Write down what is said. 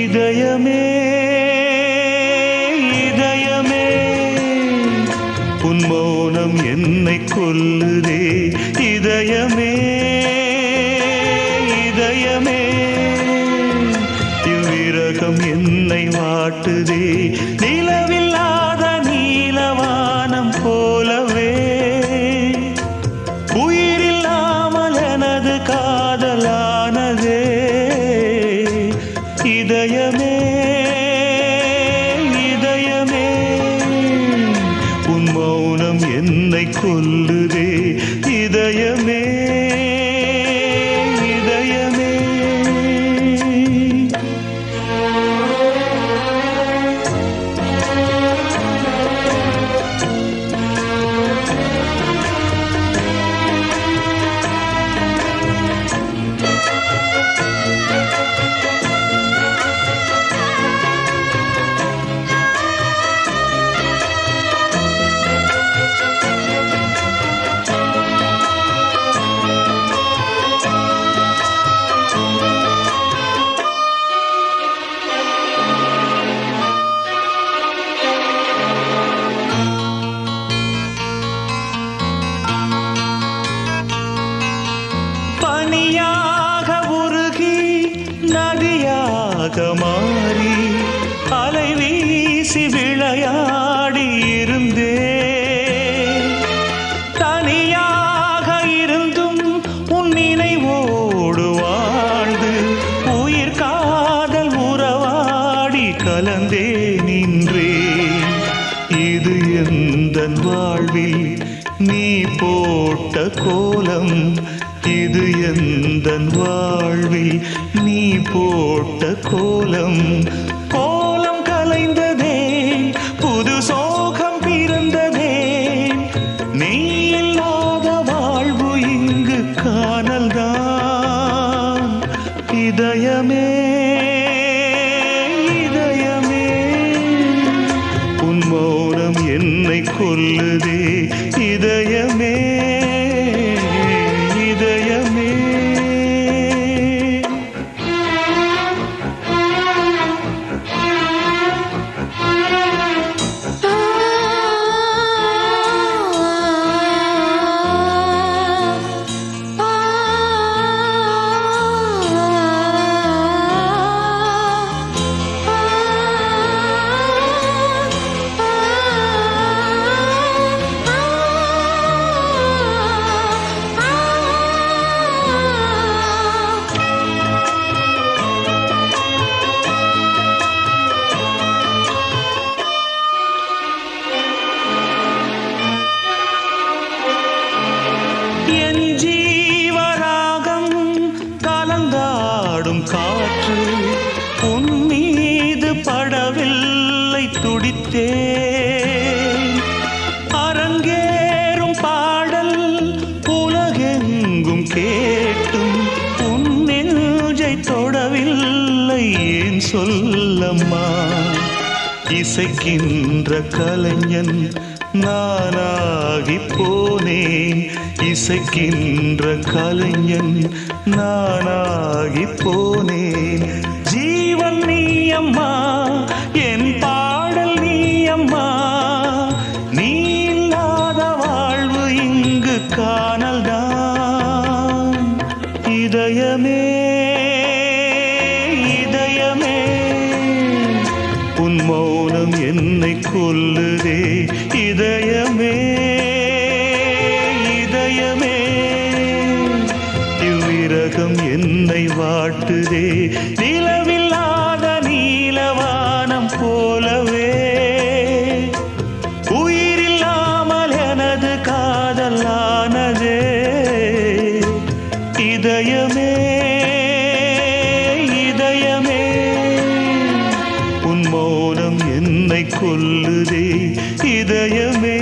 இதயமே இதயமே உன் மௌனம் என்னை கொல்லுதே இதயமே இதயமே இவ்விரகம் என்னை வாட்டுதே நிலவில்லாத நீலவானம் போலவே உயிரில்லாமல் எனது காதலானதே இதயமே இதயமே உன் மௌனம் என்னை கொல்லுதே இதயமே இதயமே பனியாக உருகி நதியாக மாறி அலை வீசி விளையாடி இருந்தே தனியாக இருந்தும் உன் நினைவோடு வாழ்ந்து உயிர் காதல் உறவாடி கலந்தே நின்றேன் இது எந்தன் வாழ்வில் நீ போட்ட கோலம் இது எந்தன் வாழ்வில் நீ போட்ட கோலம் கோலம் கலைந்ததே புது சோகம் பிறந்ததே நீ இல்லாத வாழ்வு இங்கு காணல்தான் இதயமே இதயமே உன் மௌனம் என்னை கொல்லுதே இதயமே இதயமே என் ஜீவராகம் கலந்தாடும் காற்று உன் மீது படவில்லை துடித்தே அரங்கேறும் பாடல் உலகெங்கும் கேட்டும் உன் நெஞ்சை தொடவில்லை ஏன் சொல்லம்மா இசைக்கின்ற கலைஞன் நானாகி போனேன் இசைக்கின்ற கலைஞன் நானாகி போனேன் ஜீவன் நீ அம்மா என் பாடல் நீ அம்மா நீ இல்லாத வாழ்வு இங்கு காணல்தான் இதயமே இதயமே உன் மௌனம் என்னை கொல்லுதே இதயமே இதயமே இவ்விரகம் என்னை வாட்டுதே நிலவில்லாத நீலவானம் போலவே உயிரில்லாமல் எனது காதலானதே இதயமே இதயமே உன் மௌனம் என்னை கொல்லுதே இதயமே